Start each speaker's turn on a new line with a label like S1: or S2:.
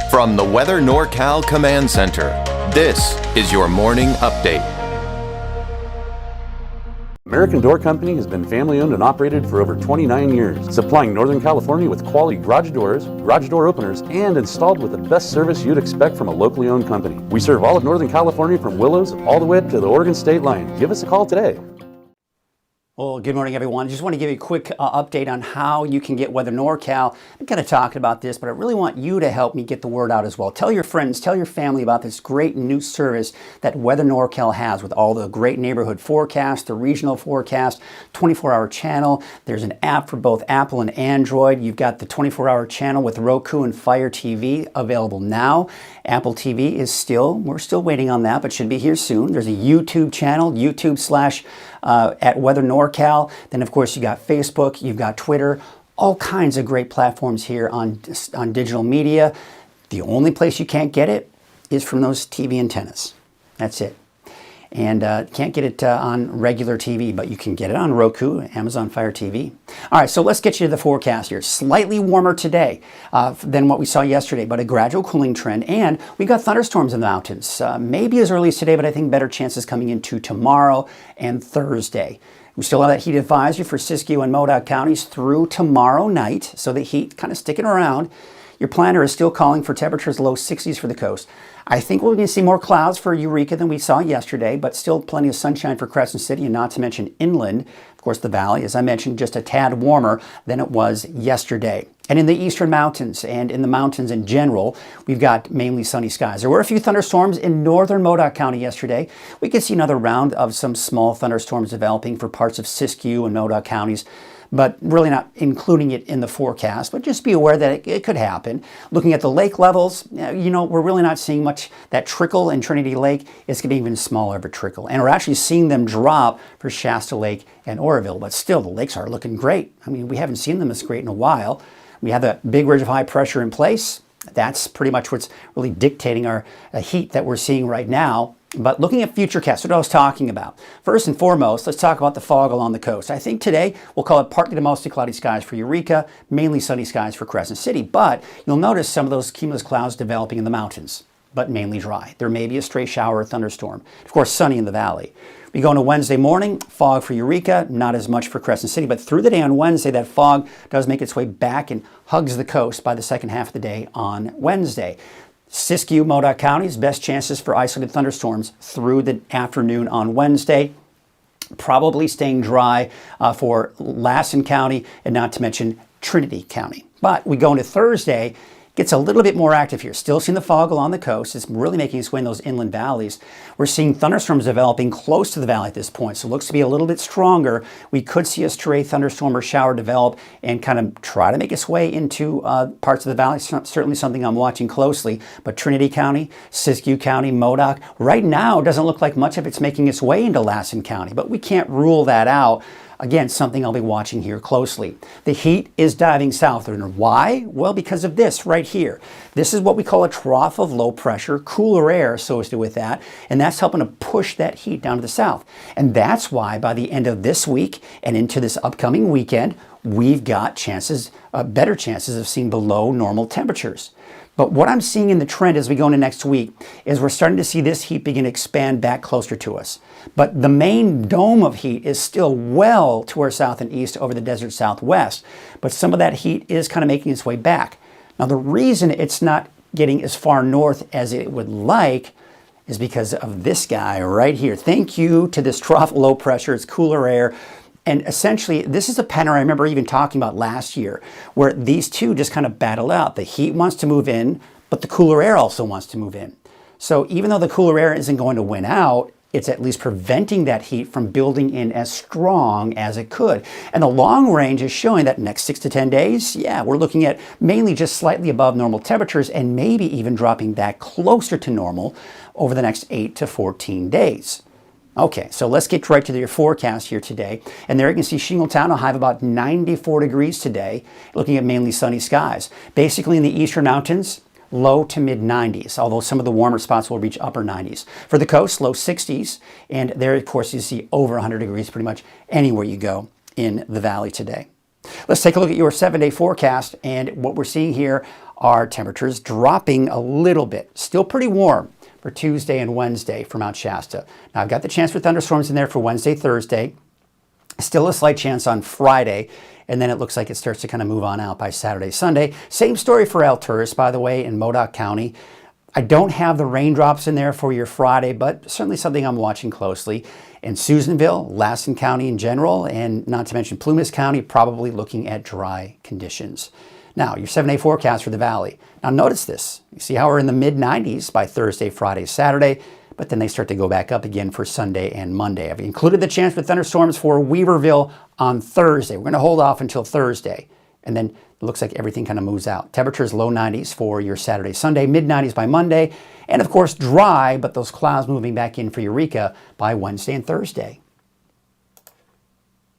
S1: From the Weather NorCal Command Center, this is your morning update.
S2: American Door Company has been family-owned and operated for over 29 years, supplying Northern California with quality garage doors, garage door openers, and installed with the best service you'd expect from a locally owned company. We serve all of Northern California from Willows all the way to the Oregon state line. Give us a call today.
S3: Well, good morning, everyone. I just want to give you a quick update on how you can get Weather NorCal. I'm kind of talking about this, but I really want you to help me get the word out as well. Tell your friends, tell your family about this great new service that Weather NorCal has with all the great neighborhood forecast, the regional forecast, 24-hour channel. There's an app for both Apple and Android. You've got the 24-hour channel with Roku and Fire TV available now. Apple TV is we're still waiting on that, but should be here soon. There's a YouTube channel, YouTube/ at Weather NorCal. Then, of course, you got Facebook, you've got Twitter, all kinds of great platforms here on digital media. The only place you can't get it is from those TV antennas. That's it. And can't get it on regular TV, but you can get it on Roku, Amazon Fire TV. All right, so let's get you to the forecast here. Slightly warmer today than what we saw yesterday, but a gradual cooling trend. And we got thunderstorms in the mountains, maybe as early as today, but I think better chances coming into tomorrow and Thursday. We still have that heat advisory for Siskiyou and Modoc counties through tomorrow night, so the heat kind of sticking around. Your planner is still calling for temperatures low 60s for the coast. I think we're going to see more clouds for Eureka than we saw yesterday, but still plenty of sunshine for Crescent City, and not to mention inland. Of course, the valley, as I mentioned, just a tad warmer than it was yesterday. And in the eastern mountains and in the mountains in general, we've got mainly sunny skies. There were a few thunderstorms in northern Modoc County yesterday. We could see another round of some small thunderstorms developing for parts of Siskiyou and Modoc counties, but really not including it in the forecast. But just be aware that it could happen. Looking at the lake levels, we're really not seeing much. That trickle in Trinity Lake is going to be even smaller of a trickle. And we're actually seeing them drop for Shasta Lake and Oroville. But still, the lakes are looking great. I mean, we haven't seen them this great in a while. We have that big ridge of high pressure in place. That's pretty much what's really dictating our heat that we're seeing right now. But looking at futurecasts, what I was talking about. First and foremost, let's talk about the fog along the coast. I think today we'll call it partly to mostly cloudy skies for Eureka, mainly sunny skies for Crescent City. But you'll notice some of those cumulus clouds developing in the mountains, but mainly dry. There may be a stray shower or thunderstorm. Of course, sunny in the valley. We go into Wednesday morning, fog for Eureka, not as much for Crescent City, but through the day on Wednesday, that fog does make its way back and hugs the coast by the second half of the day on Wednesday. Siskiyou, Modoc counties, best chances for isolated thunderstorms through the afternoon on Wednesday. Probably staying dry for Lassen County, and not to mention Trinity County. But we go into Thursday, gets a little bit more active here. Still seeing the fog along the coast. It's really making its way in those inland valleys. We're seeing thunderstorms developing close to the valley at this point, so it looks to be a little bit stronger. We could see a stray thunderstorm or shower develop and kind of try to make its way into parts of the valley. Certainly something I'm watching closely. But Trinity County, Siskiyou County, Modoc, right now doesn't look like much of it's making its way into Lassen County, but we can't rule that out. Again, something I'll be watching here closely. The heat is diving southward. Why? Well, because of this right here. This is what we call a trough of low pressure, cooler air associated with that, and that's helping to push that heat down to the south. And that's why by the end of this week and into this upcoming weekend, we've got chances, better chances of seeing below normal temperatures. But what I'm seeing in the trend as we go into next week is we're starting to see this heat begin to expand back closer to us. But the main dome of heat is still well to our south and east over the desert southwest. But some of that heat is kind of making its way back. Now, the reason it's not getting as far north as it would like is because of this guy right here. Thank you to this trough low pressure. It's cooler air. And essentially, this is a pattern I remember even talking about last year, where these two just kind of battle out. The heat wants to move in, but the cooler air also wants to move in. So even though the cooler air isn't going to win out, it's at least preventing that heat from building in as strong as it could. And the long range is showing that next 6 to 10 days, we're looking at mainly just slightly above normal temperatures and maybe even dropping back closer to normal over the next 8 to 14 days. Okay, so let's get right to your forecast here today. And there you can see Shingletown will have about 94 degrees today, looking at mainly sunny skies. Basically in the eastern mountains, low to mid 90s, although some of the warmer spots will reach upper 90s. For the coast, low 60s, and there, of course, you see over 100 degrees pretty much anywhere you go in the valley today. Let's take a look at your 7-day forecast, and what we're seeing here are temperatures dropping a little bit. Still pretty warm for Tuesday and Wednesday for Mount Shasta. Now, I've got the chance for thunderstorms in there for Wednesday, Thursday. Still a slight chance on Friday, and then it looks like it starts to kind of move on out by Saturday, Sunday. Same story for Alturas, by the way, in Modoc County. I don't have the raindrops in there for your Friday, but certainly something I'm watching closely. In Susanville, Lassen County in general, and not to mention Plumas County, probably looking at dry conditions. Now, your 7-day forecast for the Valley. Now, notice this. You see how we're in the mid-90s by Thursday, Friday, Saturday, but then they start to go back up again for Sunday and Monday. I've included the chance for thunderstorms for Weaverville on Thursday. We're going to hold off until Thursday, and then it looks like everything kind of moves out. Temperatures low 90s for your Saturday, Sunday, mid-90s by Monday, and of course dry, but those clouds moving back in for Eureka by Wednesday and Thursday.